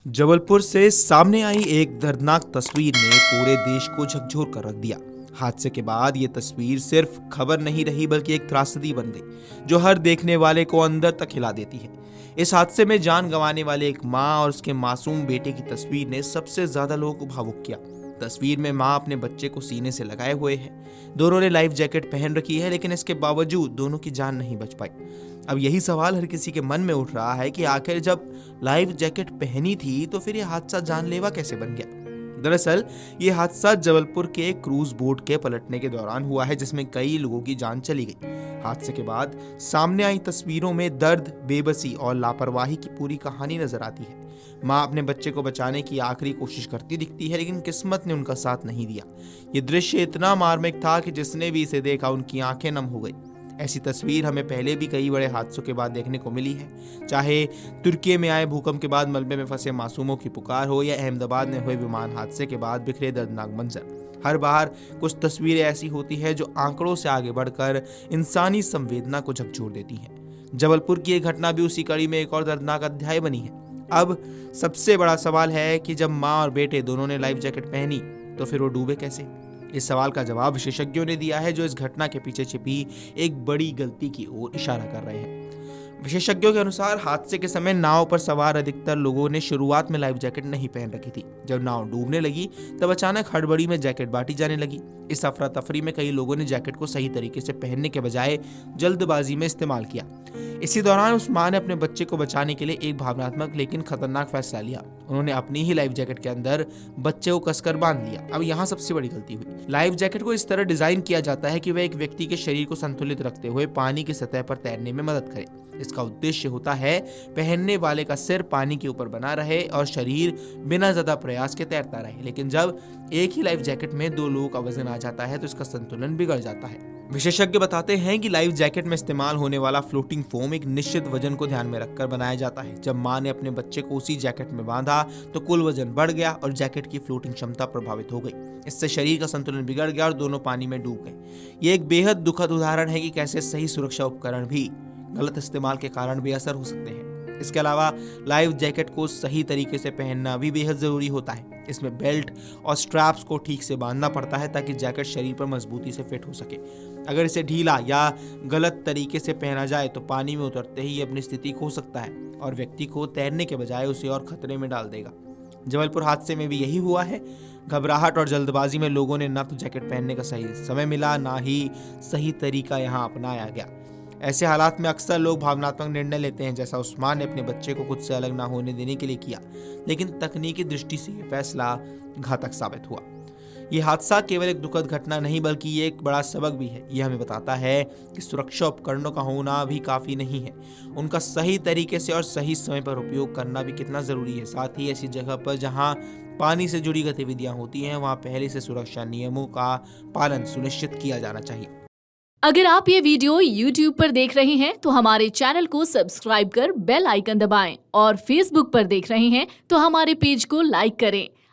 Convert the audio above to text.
जबलपुर से सामने आई एक दर्दनाक तस्वीर ने पूरे देश को झकझोर कर रख दिया। हादसे के बाद ये तस्वीर सिर्फ खबर नहीं रही बल्कि एक त्रासदी बन गई जो हर देखने वाले को अंदर तक हिला देती है। इस हादसे में जान गंवाने वाले एक माँ और उसके मासूम बेटे की तस्वीर ने सबसे ज्यादा लोगों को भावुक किया। तस्वीर में माँ अपने बच्चे को सीने से लगाए हुए है। दोनों ने लाइफ जैकेट पहन रखी है, लेकिन इसके बावजूद दोनों की जान नहीं बच पाई। अब यही सवाल हर किसी के मन में उठ रहा है कि आखिर जब लाइफ जैकेट पहनी थी तो फिर यह हादसा जानलेवा कैसे बन गया। दरअसल ये हादसा जबलपुर के क्रूज बोट के पलटने के दौरान हुआ है, जिसमें कई लोगों की जान चली गई। हादसे के बाद सामने आई तस्वीरों में दर्द, बेबसी और लापरवाही की पूरी कहानी नजर आती है। माँ अपने बच्चे को बचाने की आखिरी कोशिश करती दिखती है, लेकिन किस्मत ने उनका साथ नहीं दिया। ये दृश्य इतना मार्मिक था कि जिसने भी इसे देखा उनकी आंखें नम हो गई। ऐसी तस्वीर हमें पहले भी कई बड़े हादसों के बाद देखने को मिली है, चाहे तुर्की में आए भूकंप के बाद मलबे में फंसे मासूमों की पुकार हो या अहमदाबाद में हुए विमान हादसे के बाद बिखरे दर्दनाक मंजर। हर बार कुछ तस्वीरें ऐसी होती है जो आंकड़ों से आगे बढ़कर इंसानी संवेदना को झकझोर देती हैं। जबलपुर की एक घटना भी उसी कड़ी में एक और दर्दनाक अध्याय बनी है। अब सबसे बड़ा सवाल है कि जब माँ और बेटे दोनों ने लाइफ जैकेट पहनी तो फिर वो डूबे कैसे। इस सवाल का जवाब विशेषज्ञों ने दिया है, जो इस घटना के पीछे छिपी एक बड़ी गलती की ओर इशारा कर रहे हैं। विशेषज्ञों के अनुसार हादसे के समय नाव पर सवार अधिकतर लोगों ने शुरुआत में लाइफ जैकेट नहीं पहन रखी थी। जब नाव डूबने लगी तब अचानक हड़बड़ी में जैकेट बांटी जाने लगी। इस अफरा तफरी में कई लोगों ने जैकेट को सही तरीके से पहनने के बजाय जल्दबाजी में इस्तेमाल किया। इसी दौरान उस माँ ने अपने बच्चे को बचाने के लिए एक भावनात्मक लेकिन खतरनाक फैसला लिया। उन्होंने अपनी ही लाइफ जैकेट के अंदर बच्चे को कसकर बांध लिया। अब यहाँ सबसे बड़ी गलती हुई। लाइफ जैकेट को इस तरह डिजाइन किया जाता है कि वह एक व्यक्ति के शरीर को संतुलित रखते हुए पानी की सतह पर तैरने में मदद करे। इसका उद्देश्य होता है पहनने वाले का सिर पानी के ऊपर बना रहे और शरीर बिना ज्यादा प्रयास के तैरता रहे। लेकिन जब एक ही लाइफ जैकेट में दो लोगों का वजन आ जाता है तो इसका संतुलन बिगड़ जाता है। विशेषज्ञ बताते हैं कि लाइफ जैकेट में इस्तेमाल होने वाला फ्लोटिंग फोम एक निश्चित वजन को ध्यान में रखकर बनाया जाता है। जब मां ने अपने बच्चे को उसी जैकेट में बांधा तो कुल वजन बढ़ गया और जैकेट की फ्लोटिंग क्षमता प्रभावित हो गई। इससे शरीर का संतुलन बिगड़ गया और दोनों पानी में डूब गए। ये एक बेहद दुखद उदाहरण है कि कैसे सही सुरक्षा उपकरण भी गलत इस्तेमाल के कारण बेअसर हो सकते हैं। इसके अलावा लाइफ जैकेट को सही तरीके से पहनना भी बेहद जरूरी होता है। इसमें बेल्ट और स्ट्रैप्स को ठीक से बांधना पड़ता है ताकि जैकेट शरीर पर मजबूती से फिट हो सके। अगर इसे ढीला या गलत तरीके से पहना जाए तो पानी में उतरते ही अपनी स्थिति खो सकता है और व्यक्ति को तैरने के बजाय उसे और खतरे में डाल देगा। जबलपुर हादसे में भी यही हुआ है। घबराहट और जल्दबाजी में लोगों ने ना तो जैकेट पहनने का सही समय मिला, ना ही सही तरीका यहाँ अपनाया गया। ऐसे हालात में अक्सर लोग भावनात्मक निर्णय लेते हैं, जैसा उस्मान ने अपने बच्चे को खुद से अलग ना होने देने के लिए किया, लेकिन तकनीकी दृष्टि से यह फैसला घातक साबित हुआ। ये हादसा केवल एक दुखद घटना नहीं बल्कि ये एक बड़ा सबक भी है। यह हमें बताता है कि सुरक्षा उपकरणों का होना भी काफी नहीं है, उनका सही तरीके से और सही समय पर उपयोग करना भी कितना जरूरी है। साथ ही ऐसी जगह पर जहां पानी से जुड़ी गतिविधियां होती हैं वहां पहले से सुरक्षा नियमों का पालन सुनिश्चित किया जाना चाहिए। अगर आप ये वीडियो YouTube पर देख रहे हैं तो हमारे चैनल को सब्सक्राइब कर बेल आइकन दबाएं और Facebook पर देख रहे हैं तो हमारे पेज को लाइक करें।